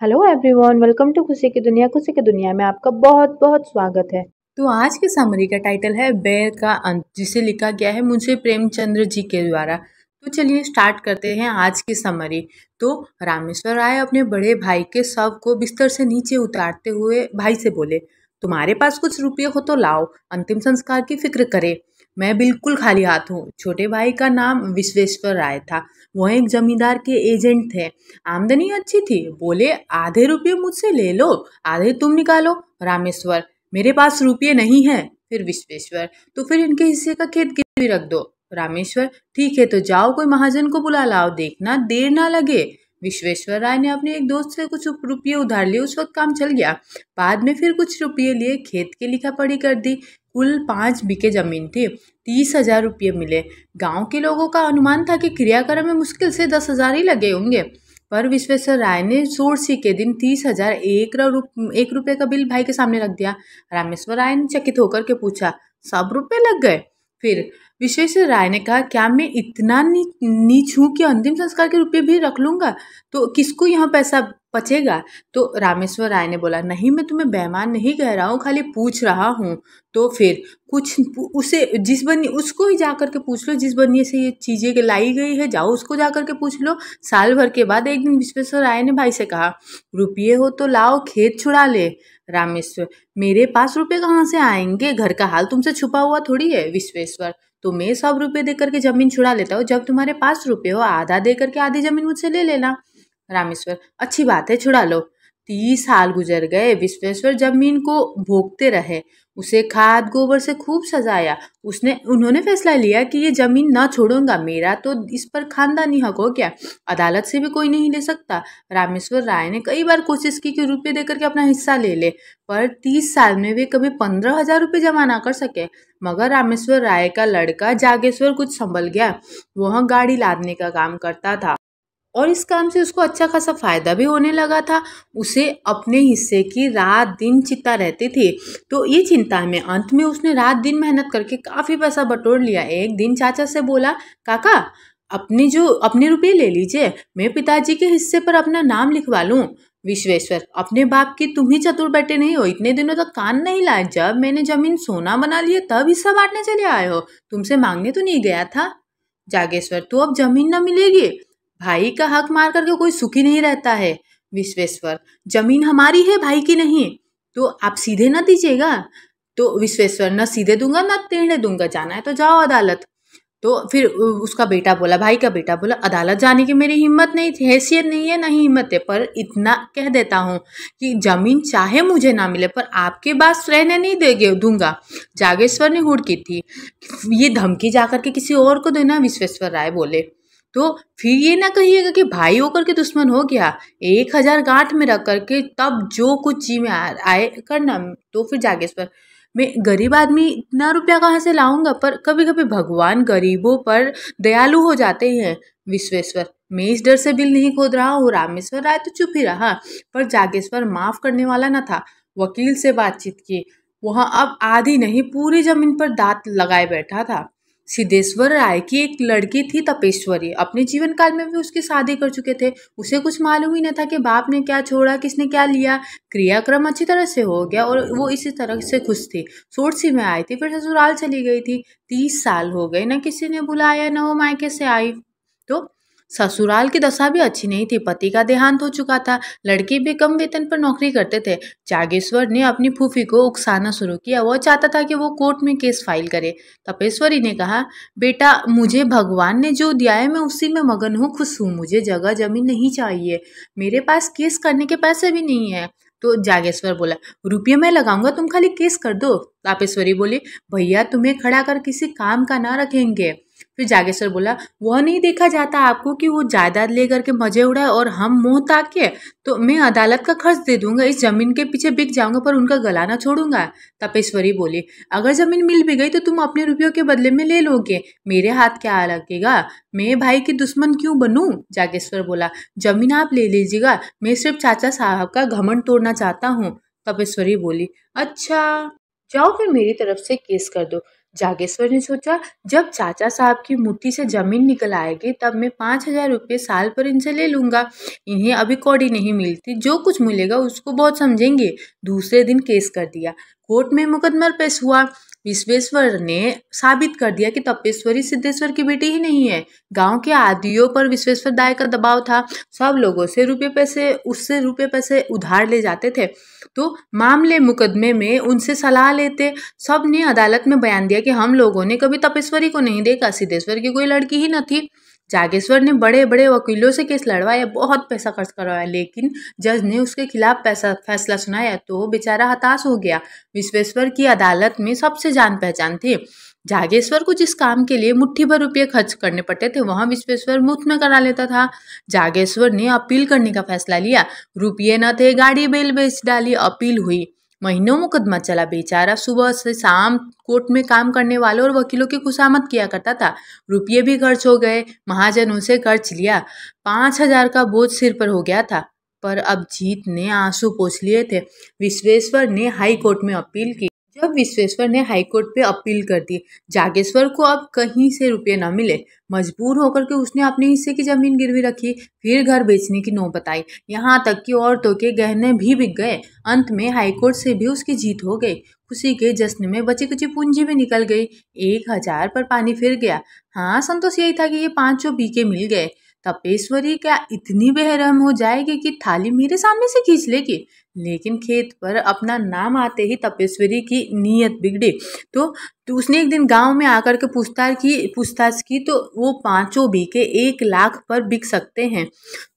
Hello everyone, welcome to खुशी की दुनिया। खुशी की दुनिया में आपका बहुत बहुत स्वागत है। तो आज की समरी का टाइटल है बैर का अंत, जिसे लिखा गया है मुंशी प्रेमचंद्र जी के द्वारा। तो चलिए स्टार्ट करते हैं आज की समरी। तो रामेश्वर राय अपने बड़े भाई के शव को बिस्तर से नीचे उतारते हुए भाई से बोले, तुम्हारे पास कुछ रुपये हो तो लाओ, अंतिम संस्कार की फिक्र करे। मैं बिल्कुल खाली हाथ हूँ। छोटे भाई का नाम विश्वेश्वर राय था। वह एक जमींदार के एजेंट थे। आमदनी अच्छी थी। बोले, आधे रुपये मुझसे ले लो, आधे तुम निकालो। रामेश्वर, मेरे पास रुपये नहीं है। फिर विश्वेश्वर, तो फिर इनके हिस्से का खेत गिरवी रख दो। रामेश्वर, ठीक है, तो जाओ कोई महाजन को बुला लाओ, देखना देर ना लगे। विश्वेश्वर राय ने अपने एक दोस्त से कुछ रुपये उधार लिए। उस वक्त काम चल गया। बाद में फिर कुछ रुपये लिए, खेत की लिखा पढ़ी कर दी। कुल 5 बीघे जमीन थी। 30,000 रुपये मिले। गांव के लोगों का अनुमान था कि क्रियाक्रम में मुश्किल से 10,000 ही लगे होंगे। पर विश्वेश्वर राय ने सोरसी के दिन 30,000 एक रुपये का बिल भाई के सामने रख दिया। रामेश्वर राय ने चकित होकर के पूछा, सब रुपए लग गए? फिर विश्वेश्वर राय ने कहा, क्या मैं इतना नीच हूं कि अंतिम संस्कार के रुपये भी रख लूंगा? तो किसको यहाँ पैसा बचेगा? तो रामेश्वर राय ने बोला, नहीं, मैं तुम्हें बेईमान नहीं कह रहा हूँ, खाली पूछ रहा हूँ। तो फिर कुछ उसे जिस बन्नी उसको ही जा करके पूछ लो, जिस बन्नी से ये चीजें लाई गई है, जाओ उसको जा करके पूछ लो। साल भर के बाद एक दिन विश्वेश्वर राय ने भाई से कहा, रुपये हो तो लाओ, खेत छुड़ा ले। रामेश्वर, मेरे पास रुपये कहाँ से आएंगे? घर का हाल तुमसे छुपा हुआ थोड़ी है। विश्वेश्वर, तो मैं 100 रुपये दे करके जमीन छुड़ा लेता हूँ। जब तुम्हारे पास रुपये हो, आधा दे करके आधी जमीन मुझसे ले लेना। रामेश्वर, अच्छी बात है, छुड़ा लो। 30 साल गुजर गए। विश्वेश्वर जमीन को भोगते रहे। उसे खाद गोबर से खूब सजाया। उन्होंने फैसला लिया कि ये जमीन ना छोड़ूंगा, मेरा तो इस पर खानदानी हक हो गया, अदालत से भी कोई नहीं ले सकता। रामेश्वर राय ने कई बार कोशिश की कि रुपये देकर के अपना हिस्सा ले ले, पर 30 साल में वे कभी 15,000 रुपये जमा ना कर सके। मगर रामेश्वर राय का लड़का जागेश्वर कुछ संभल गया। वह गाड़ी लादने का काम करता था और इस काम से उसको अच्छा खासा फायदा भी होने लगा था। उसे अपने हिस्से की रात दिन चिंता रहती थी। तो ये चिंता में अंत में उसने रात दिन मेहनत करके काफी पैसा बटोर लिया। एक दिन चाचा से बोला, काका, अपने रुपये ले लीजिए, मैं पिताजी के हिस्से पर अपना नाम लिखवा लूं। विश्वेश्वर, अपने बाप की तुम ही चतुर बेटे नहीं हो, इतने दिनों तक कान नहीं लाए। जब मैंने जमीन सोना बना लिया तब हिस्सा बांटने चले आए हो, तुमसे मांगने तो नहीं गया था। जागेश्वर, तो अब जमीन न मिलेगी? भाई का हक मार करके कोई सुखी नहीं रहता है। विश्वेश्वर, जमीन हमारी है, भाई की नहीं। तो आप सीधे न दीजिएगा? तो विश्वेश्वर, न सीधे दूंगा न टेढ़े दूंगा, जाना है तो जाओ अदालत। तो फिर उसका बेटा बोला, भाई का बेटा बोला, अदालत जाने की मेरी हिम्मत नहीं थी, हैसियत नहीं है, नहीं हिम्मत है, पर इतना कह देता हूँ कि जमीन चाहे मुझे ना मिले पर आपके पास रहने नहीं देगे दूंगा। जागेश्वर ने हुड़की थी, ये धमकी जाकर के किसी और को देना। विश्वेश्वर राय बोले, तो फिर ये ना कहिएगा कि भाई होकर के दुश्मन हो गया। 1,000 गांठ में रख करके तब जो कुछ जी में आए करना। तो फिर जागेश्वर, मैं गरीब आदमी इतना रुपया कहाँ से लाऊंगा? पर कभी कभी भगवान गरीबों पर दयालु हो जाते हैं। विश्वेश्वर, मैं इस डर से बिल नहीं खोद रहा हूँ। रामेश्वर राय तो चुप ही रहा, पर जागेश्वर माफ करने वाला न था। वकील से बातचीत की। वह अब आधी नहीं पूरी जमीन पर दांत लगाए बैठा था। सिद्धेश्वर राय की एक लड़की थी तपेश्वरी। अपने जीवन काल में भी उसकी शादी कर चुके थे। उसे कुछ मालूम ही न था कि बाप ने क्या छोड़ा, किसने क्या लिया। क्रियाक्रम अच्छी तरह से हो गया और वो इसी तरह से खुश थी। सोरसी में आई थी, फिर ससुराल चली गई थी। 30 साल हो गए, न किसी ने बुलाया, न वो मायके से आई। तो ससुराल की दशा भी अच्छी नहीं थी। पति का देहांत हो चुका था। लड़के भी कम वेतन पर नौकरी करते थे। जागेश्वर ने अपनी फूफी को उकसाना शुरू किया। वो चाहता था कि वो कोर्ट में केस फाइल करे। तपेश्वरी ने कहा, बेटा, मुझे भगवान ने जो दिया है मैं उसी में मगन हूँ, खुश हूँ। मुझे जगह जमीन नहीं चाहिए। मेरे पास केस करने के पैसे भी नहीं है। तो जागेश्वर बोला, रुपये मैं लगाऊंगा, तुम खाली केस कर दो। तापेश्वरी बोली, भैया तुम्हें खड़ा कर किसी काम का ना रखेंगे। फिर जागेश्वर बोला, वह नहीं देखा जाता आपको कि वो जायदाद लेकर के मजे उड़ाए और हम मुंह ताके? तो मैं अदालत का खर्च दे दूंगा, इस जमीन के पीछे बिक जाऊंगा, पर उनका गला ना छोड़ूंगा। तपेश्वरी बोली, अगर जमीन मिल भी गई तो तुम अपने रुपयों के बदले में ले लोगे, मेरे हाथ क्या लगेगा? मैं भाई की दुश्मन क्यों बनूं? जागेश्वर बोला, जमीन आप ले लीजिएगा, मैं सिर्फ चाचा साहब का घमंड तोड़ना चाहता हूँ। तपेश्वरी बोली, अच्छा, जाओ फिर मेरी तरफ से केस कर दो। जागेश्वर ने सोचा, जब चाचा साहब की मुट्ठी से जमीन निकल आएगी तब मैं 5,000 रुपये साल पर इनसे ले लूंगा। इन्हें अभी कौड़ी नहीं मिलती, जो कुछ मिलेगा उसको बहुत समझेंगे। दूसरे दिन केस कर दिया। कोर्ट में मुकदमा पेश हुआ। विश्वेश्वर ने साबित कर दिया कि तपेश्वरी सिद्धेश्वर की बेटी ही नहीं है। गांव के आदियों पर विश्वेश्वर दाई का दबाव था। सब लोगों से रुपये पैसे उधार ले जाते थे, तो मामले मुकदमे में उनसे सलाह लेते। सब ने अदालत में बयान दिया कि हम लोगों ने कभी तपेश्वरी को नहीं देखा, सिद्धेश्वर की कोई लड़की ही न थी। जागेश्वर ने बड़े बड़े वकीलों से केस लड़वाया, बहुत पैसा खर्च करवाया, लेकिन जज ने उसके खिलाफ फैसला सुनाया तो बेचारा हताश हो गया। विश्वेश्वर की अदालत में सबसे जान पहचान थी। जागेश्वर को जिस काम के लिए मुट्ठी भर रुपये खर्च करने पड़ते थे वहां विश्वेश्वर मुफ्त में करा लेता था। जागेश्वर ने अपील करने का फैसला लिया। रुपये न थे, गाड़ी बेल बेच डाली, अपील हुई। महीनों मुकदमा चला। बेचारा सुबह से शाम कोर्ट में काम करने वालों और वकीलों की खुशामद किया करता था। रुपये भी खर्च हो गए, महाजनों से खर्च लिया। 5,000 का बोझ सिर पर हो गया था, पर अब जीत ने आंसू पोंछ लिए थे। विश्वेश्वर ने हाई कोर्ट में अपील की। जब विश्वेश्वर ने हाईकोर्ट पे अपील कर दी, जागेश्वर को अब कहीं से रुपये न मिले। मजबूर होकर के उसने अपने हिस्से की जमीन गिरवी रखी, फिर घर बेचने की नौबत आई। यहाँ तक कि औरतों के गहने भी बिक गए। अंत में हाईकोर्ट से भी उसकी जीत हो गई। खुशी के जश्न में बची कुची पूंजी भी निकल गई। 1,000 पर पानी फिर गया। हाँ, संतोष यही था कि ये 5 बीके मिल गए। तपेश्वरी क्या इतनी बेरहम हो जाएगी कि थाली मेरे सामने से खींच लेगी? लेकिन खेत पर अपना नाम आते ही तपेश्वरी की नीयत बिगड़ी। तो उसने एक दिन गांव में आकर के पूछताछ की तो वो 5 बीके 1 लाख पर बिक सकते हैं।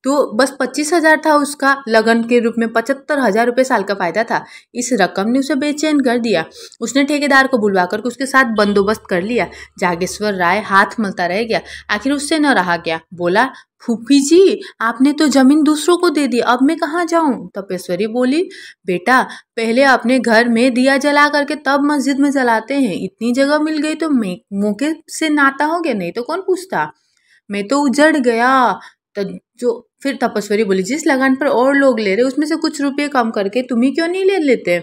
तो बस 25,000 था उसका लगन के रूप में। 75,000 रुपये साल का फायदा था। इस रकम ने उसे बेचैन कर दिया। उसने ठेकेदार को बुलवा कर उसके साथ बंदोबस्त कर लिया। जागेश्वर राय हाथ मलता रह गया। आखिर उससे न रहा गया। बोला, फूफी जी, आपने तो जमीन दूसरों को दे दी, अब मैं कहाँ जाऊं? तपेश्वरी बोली, बेटा, पहले अपने घर में दिया जला करके तब मस्जिद में जलाते हैं। इतनी जगह मिल गई तो मौके से नाता हो गया, नहीं तो कौन पूछता। मैं तो उजड़ गया। तो जो फिर तपस्वरी बोली, जिस लगन पर और लोग ले रहे उसमें से कुछ रुपये कम करके तुम्ही क्यों नहीं ले लेते?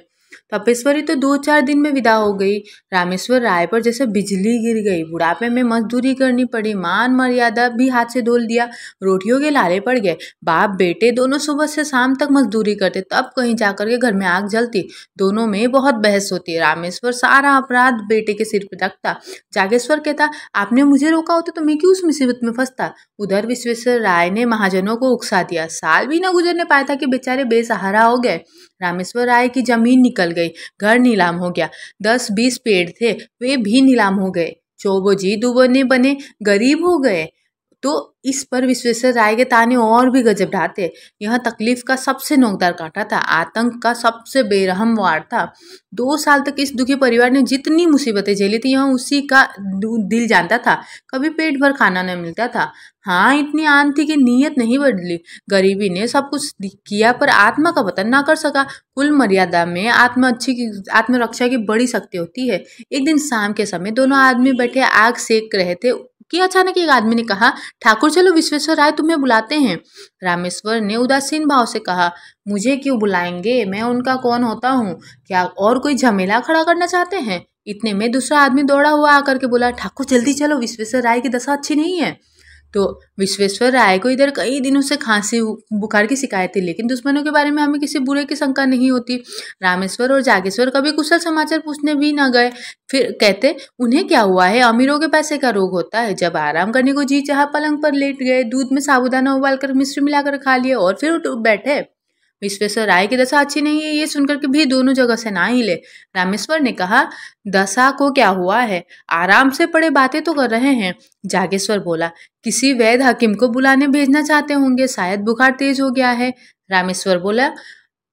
तपेश्वरी तो 2-4 दिन में विदा हो गई। रामेश्वर राय पर जैसे बिजली गिर गई। बुढ़ापे में मजदूरी करनी पड़ी। मान मर्यादा भी हाथ से धोल दिया। रोटियों के लाले पड़ गए। बाप बेटे दोनों सुबह से शाम तक मजदूरी करते, तब कहीं जाकर के घर में आग जलती। दोनों में बहुत बहस होती। रामेश्वर सारा अपराध बेटे के सिर पर रखता। जागेश्वर कहता, आपने मुझे रोका होता तो मैं क्यों उस मुसीबत में फंसता। उधर विश्वेश्वर राय ने महाजनों को उकसा दिया। साल भी न गुजरने पाया था कि बेचारे बेसहारा हो गए। रामेश्वर राय की जमीन निकल गई। घर नीलाम हो गया। 10-20 पेड़ थे, वे भी नीलाम हो गए। चौबोजी दुबने बने, गरीब हो गए। तो इस पर विश्वेश्वर राय के ताने और भी गजब ढाते। यह तकलीफ का सबसे नोकदार कांटा था। आतंक का सबसे बेरहम वार था। 2 साल तक इस दुखी परिवार ने जितनी मुसीबतें झेली थी, यह उसी का दिल जानता था। कभी पेट भर खाना न मिलता था। हाँ, इतनी आन थी कि नीयत नहीं बदली। गरीबी ने सब कुछ किया पर आत्मा का वतन ना कर सका। कुल मर्यादा में आत्मरक्षा की बड़ी शक्ति होती है। एक दिन शाम के समय दोनों आदमी बैठे आग सेक रहे थे कि अचानक एक आदमी ने कहा, ठाकुर चलो, विश्वेश्वर राय तुम्हें बुलाते हैं। रामेश्वर ने उदासीन भाव से कहा, मुझे क्यों बुलाएंगे? मैं उनका कौन होता हूँ? क्या और कोई झमेला खड़ा करना चाहते हैं? इतने में दूसरा आदमी दौड़ा हुआ आकर के बोला, ठाकुर जल्दी चलो, विश्वेश्वर राय की दशा अच्छी नहीं है। तो विश्वेश्वर राय को इधर कई दिनों से खांसी बुखार की शिकायत थी, लेकिन दुश्मनों के बारे में हमें किसी बुरे की शंका नहीं होती। रामेश्वर और जागेश्वर कभी कुशल समाचार पूछने भी न गए। फिर कहते, उन्हें क्या हुआ है? अमीरों के पैसे का रोग होता है। जब आराम करने को जी चाहा पलंग पर लेट गए, दूध में साबुदाना उबालकर मिश्री मिलाकर खा लिया और फिर उठ बैठे। विश्वेश्वर राय की दशा अच्छी नहीं है, ये सुनकर के भी दोनों जगह से ना हिले। रामेश्वर ने कहा, दशा को क्या हुआ है? आराम से पड़े बातें तो कर रहे हैं। जागेश्वर बोला, किसी वैद्य हकीम को बुलाने भेजना चाहते होंगे, शायद बुखार तेज हो गया है। रामेश्वर बोला,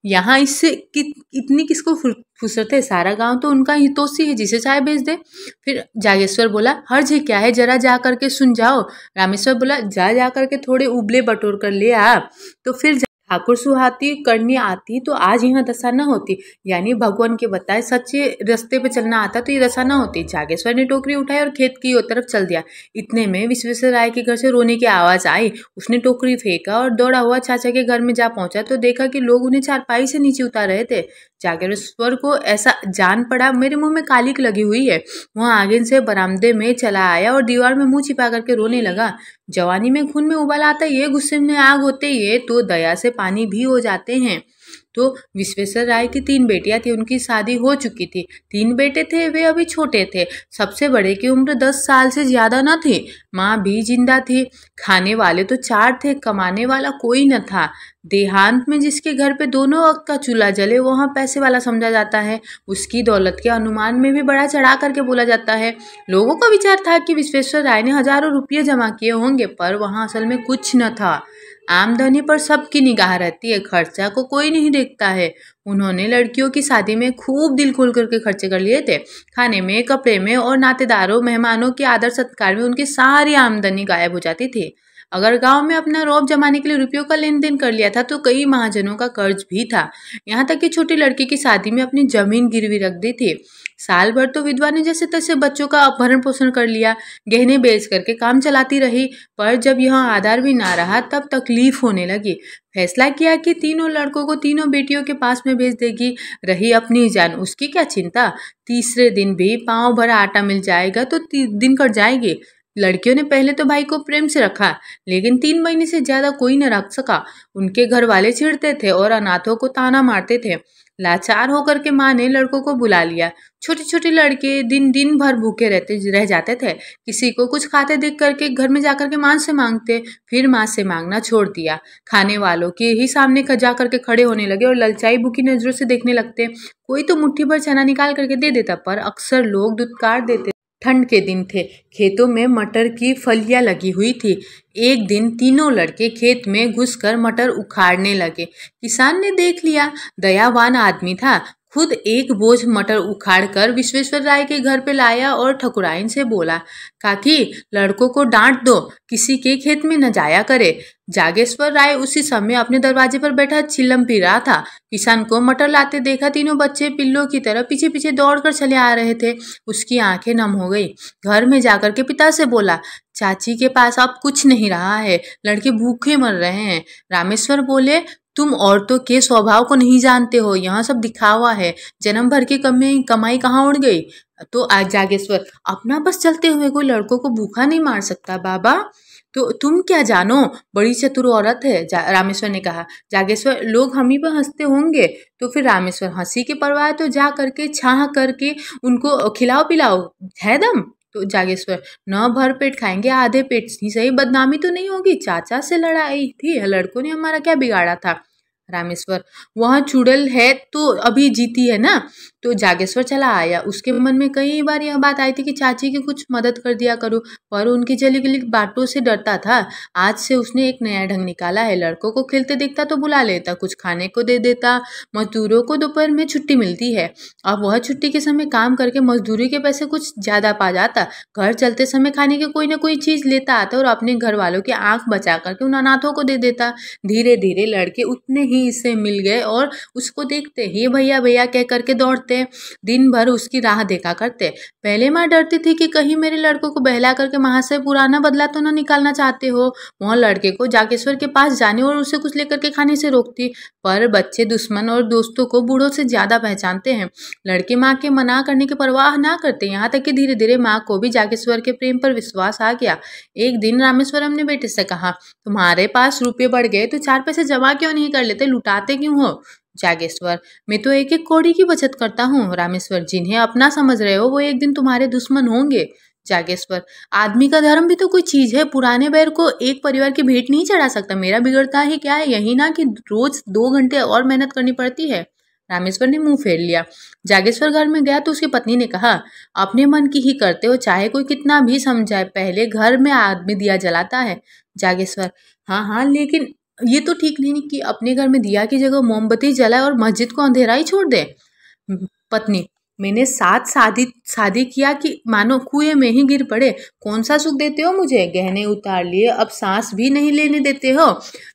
यहाँ इससे इतनी किसको फुर्सत है? सारा गांव तो उनका हितोषी है, जिसे चाहे भेज दे। फिर जागेश्वर बोला, हर्ज क्या है, जरा जा करके सुन जाओ। रामेश्वर बोला, जा करके थोड़े उबले बटोर कर ले आ। तो फिर ठाकुर सुहाती करनी आती तो आज यह दशा न होती। यानी भगवान के बताए सच्चे रास्ते पे चलना आता तो ये दशा न होती। जागेश्वर ने टोकरी उठाई और खेत की ओर तरफ चल दिया। इतने में विश्वेश्वर राय के घर से रोने की आवाज आई। उसने टोकरी फेंका और दौड़ा हुआ चाचा के घर में जा पहुंचा तो देखा कि लोग उन्हें चारपाई से नीचे उतार रहे थे। जागेश्वर को ऐसा जान पड़ा मेरे मुंह में कालिक लगी हुई है। वह आगे से बरामदे में चला आया और दीवार में मुंह छिपा करके रोने लगा। जवानी में खून में उबाल आता है, ये गुस्से में आग होते ये तो दया से पानी भी हो जाते हैं। तो विश्वेश्वर राय की 3 बेटियां थी, उनकी शादी हो चुकी थी। 3 बेटे थे, वे अभी छोटे थे। सबसे बड़े की उम्र 10 साल से ज्यादा न थी। माँ भी जिंदा थी। खाने वाले तो 4 थे, कमाने वाला कोई न था। देहांत में जिसके घर पे दोनों वक्त का चूल्हा जले वहाँ पैसे वाला समझा जाता है। उसकी दौलत के अनुमान में भी बड़ा चढ़ा करके बोला जाता है। लोगों का विचार था कि विश्वेश्वर राय ने हजारों रुपये जमा किए होंगे, पर वहाँ असल में कुछ न था। आमदनी पर सबकी निगाह रहती है, खर्चा को कोई नहीं देखता है। उन्होंने लड़कियों की शादी में खूब दिल खोल करके खर्चे कर लिए थे। खाने में, कपड़े में और नातेदारों मेहमानों के आदर सत्कार में उनकी सारी आमदनी गायब हो जाती थी। अगर गांव में अपना रौब जमाने के लिए रुपयों का लेन देन कर लिया था तो कई महाजनों का कर्ज भी था। यहाँ तक कि छोटी लड़की की शादी में अपनी जमीन गिरवी रख दी थी। साल भर तो विधवा ने जैसे तैसे बच्चों का अपहरण पोषण कर लिया, गहने बेच करके काम चलाती रही। पर जब यह आधार भी ना रहा तब तकलीफ होने लगी। फैसला किया कि तीनों लड़कों को तीनों बेटियों के पास में भेज देगी। रही अपनी जान, उसकी क्या चिंता। तीसरे दिन भी पाँव भरा आटा मिल जाएगा तो दिन कट जाएगी। लड़कियों ने पहले तो भाई को प्रेम से रखा, लेकिन 3 महीने से ज्यादा कोई न रख सका। उनके घर वाले चिढ़ते थे और अनाथों को ताना मारते थे। लाचार होकर के माँ ने लड़कों को बुला लिया। छोटे छोटे लड़के दिन दिन भर भूखे रह जाते थे। किसी को कुछ खाते देख करके घर में जाकर के माँ से मांगते, फिर माँ से मांगना छोड़ दिया। खाने वालों के ही सामने जा करके खड़े होने लगे और ललचाई भूखी नजरों से देखने लगते। कोई तो मुट्ठी भर चना निकाल करके दे देता, पर अक्सर लोग दुत्कार देते। ठंड के दिन थे, खेतों में मटर की फलियां लगी हुई थी। एक दिन तीनों लड़के खेत में घुसकर मटर उखाड़ने लगे। किसान ने देख लिया, दयावान आदमी था। खुद एक बोझ मटर उखाड़कर विश्वेश्वर राय के घर पे लाया और ठकुराइन से बोला, काकी लड़कों को डांट दो, किसी के खेत में न जाया करे। जागेश्वर राय उसी समय अपने दरवाजे पर बैठा चिल्लम पी रहा था। किसान को मटर लाते देखा तीनों बच्चे पिल्लों की तरह पीछे पीछे दौड़कर चले आ रहे थे। उसकी आंखें नम हो गई। घर में जाकर के पिता से बोला, चाची के पास अब कुछ नहीं रहा है, लड़के भूखे मर रहे हैं। रामेश्वर बोले, तुम औरतों के स्वभाव को नहीं जानते हो, यहाँ सब दिखावा है। जन्म भर की कमाई कहाँ उड़ गई। तो आज जागेश्वर, अपना बस चलते हुए कोई लड़कों को भूखा नहीं मार सकता बाबा। तो तुम क्या जानो, बड़ी चतुर औरत है, रामेश्वर ने कहा। जागेश्वर, लोग हम ही पर हंसते होंगे। तो फिर रामेश्वर, हंसी की परवाह तो जा करके छाह करके उनको खिलाओ पिलाओ, है दम। तो जागेश्वर, न भर पेट खाएंगे, आधे पेट ही सही, बदनामी तो नहीं होगी। चाचा से लड़ाई थी, लड़कों ने हमारा क्या बिगाड़ा था। रामेश्वर, वहाँ चुड़ैल है तो अभी जीती है ना। तो जागेश्वर चला आया। उसके मन में कई बार यह बात आई थी कि चाची की कुछ मदद कर दिया करूं, पर उनकी चली गली बातों से डरता था। आज से उसने एक नया ढंग निकाला है। लड़कों को खेलते देखता तो बुला लेता, कुछ खाने को दे देता। मजदूरों को दोपहर में छुट्टी मिलती है, अब वह छुट्टी के समय काम करके मजदूरी के पैसे कुछ ज्यादा पा जाता। घर चलते समय खाने की कोई ना कोई चीज लेता आता और अपने घर वालों की आंख बचा करके उन अनाथों को दे देता। धीरे धीरे लड़के उतने ही इससे मिल गए और उसको देखते ही भैया भैया कह करके दौड़ते। दिन भर उसकी राह देखा करते। पहले माँ डरती थी कि कहीं मेरे लड़कों को बहला करके वहां से पुराना बदला तो न निकालना चाहते हो। वह लड़के को जागेश्वर के पास जाने और उसे कुछ लेकर के खाने से रोकती। पर बच्चे दुश्मन और दोस्तों को बूढ़ों से ज्यादा पहचानते हैं। लड़के माँ के मना करने की परवाह ना करते। यहाँ तक कि धीरे धीरे माँ को भी जागेश्वर के प्रेम पर विश्वास आ गया। एक दिन रामेश्वरम ने बेटे से कहा, तुम्हारे पास रुपये बढ़ गए तो 4 पैसे जमा क्यों नहीं कर लेते, लुटाते क्यों हो। जागेश्वर, मैं तो एक एक कौड़ी की बचत करता हूँ। रामेश्वर, जिन्हें अपना समझ रहे हो वो एक दिन तुम्हारे दुश्मन होंगे। जागेश्वर, आदमी का धर्म भी तो कोई चीज है, पुराने बैर को एक परिवार की भेंट नहीं चढ़ा सकता। मेरा बिगड़ता ही क्या है, यही ना कि रोज 2 घंटे और मेहनत करनी पड़ती है। रामेश्वर ने मुंह फेर लिया। जागेश्वर घर में गया तो उसकी पत्नी ने कहा, अपने मन की ही करते हो, चाहे कोई कितना भी समझाए, पहले घर में आदमी दिया जलाता है। जागेश्वर, हाँ हाँ, लेकिन ये तो ठीक नहीं कि अपने घर में दिया की जगह मोमबत्ती जलाए और मस्जिद को अंधेरा ही छोड़ दे। पत्नी, मैंने साथ शादी किया कि मानो कुएं में ही गिर पड़े। कौन सा सुख देते हो मुझे, गहने उतार लिए, अब सांस भी नहीं लेने देते हो।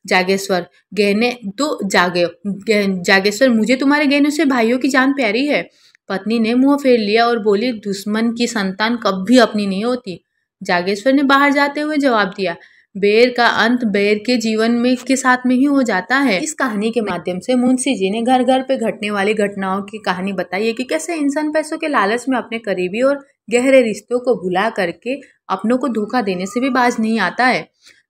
जागेश्वर, गहने तो जागेश्वर, मुझे तुम्हारे गहनों से भाइयों की जान प्यारी है। पत्नी ने मुंह फेर लिया और बोली, दुश्मन की संतान कभी अपनी नहीं होती। जागेश्वर ने बाहर जाते हुए जवाब दिया, बेर का अंत बेर के जीवन में के साथ में ही हो जाता है। इस कहानी के माध्यम से मुंशी जी ने घर घर पे घटने वाली घटनाओं की कहानी बताई है कि कैसे इंसान पैसों के लालच में अपने करीबी और गहरे रिश्तों को भुला करके अपनों को धोखा देने से भी बाज नहीं आता है।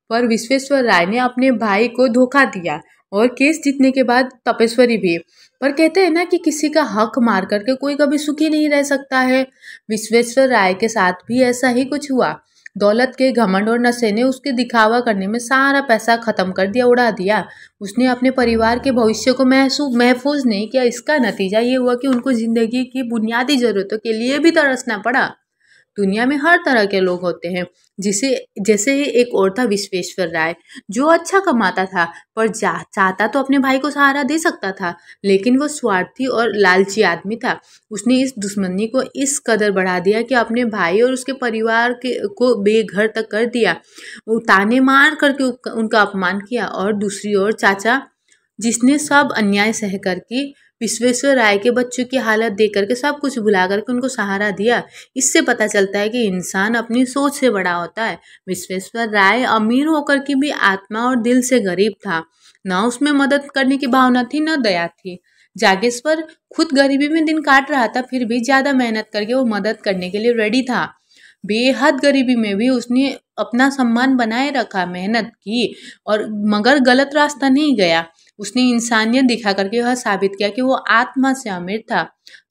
पर विश्वेश्वर राय ने अपने भाई को धोखा दिया और केस जीतने के बाद तपेश्वरी भी। पर कहते हैं ना कि किसी का हक मार करके कोई कभी सुखी नहीं रह सकता है। विश्वेश्वर राय के साथ भी ऐसा ही कुछ हुआ। दौलत के घमंड और नशे ने उसके दिखावा करने में सारा पैसा खत्म कर दिया, उड़ा दिया। उसने अपने परिवार के भविष्य को महफूज नहीं किया। इसका नतीजा ये हुआ कि उनको जिंदगी की बुनियादी जरूरतों के लिए भी तरसना पड़ा। दुनिया में हर तरह के लोग होते हैं, जिसे जैसे ही एक और था विश्वेश्वर राय, जो अच्छा कमाता था पर चाहता तो अपने भाई को सहारा दे सकता था, लेकिन वो स्वार्थी और लालची आदमी था। उसने इस दुश्मनी को इस कदर बढ़ा दिया कि अपने भाई और उसके परिवार को बेघर तक कर दिया। वो ताने मार करके उनका अपमान किया। और दूसरी ओर चाचा, जिसने सब अन्याय सह करके विश्वेश्वर राय के बच्चों की हालत देख करके सब कुछ भुला करके उनको सहारा दिया। इससे पता चलता है कि इंसान अपनी सोच से बड़ा होता है। विश्वेश्वर राय अमीर होकर के भी आत्मा और दिल से गरीब था। ना उसमें मदद करने की भावना थी, न दया थी। जागेश्वर खुद गरीबी में दिन काट रहा था, फिर भी ज्यादा मेहनत करके वो मदद करने के लिए रेडी था। बेहद गरीबी में भी उसने अपना सम्मान बनाए रखा, मेहनत की, और मगर गलत रास्ता नहीं गया। उसने इंसानियत दिखा करके यह साबित किया कि वो आत्मा से अमीर था।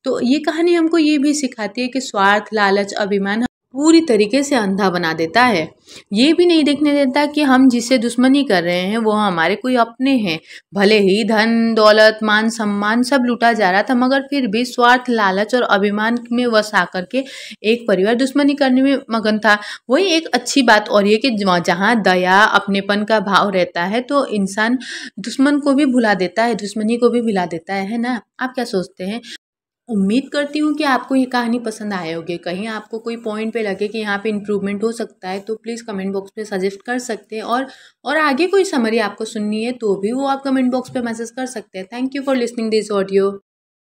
तो ये कहानी हमको ये भी सिखाती है कि स्वार्थ, लालच, अभिमान पूरी तरीके से अंधा बना देता है। ये भी नहीं देखने देता कि हम जिससे दुश्मनी कर रहे हैं वो हमारे कोई अपने हैं। भले ही धन, दौलत, मान सम्मान सब लूटा जा रहा था, मगर फिर भी स्वार्थ, लालच और अभिमान में वश आकर के एक परिवार दुश्मनी करने में मगन था। वही एक अच्छी बात और ये कि जहाँ दया, अपनेपन का भाव रहता है तो इंसान दुश्मन को भी भुला देता है, दुश्मनी को भी भुला देता है ना। आप क्या सोचते हैं? उम्मीद करती हूँ कि आपको ये कहानी पसंद आए होगी। कहीं आपको कोई पॉइंट पे लगे कि यहाँ पे इम्प्रूवमेंट हो सकता है तो प्लीज़ कमेंट बॉक्स पे सजेस्ट कर सकते हैं। और आगे कोई समरी आपको सुननी है तो भी वो आप कमेंट बॉक्स पे मैसेज कर सकते हैं। Thank you for listening this audio.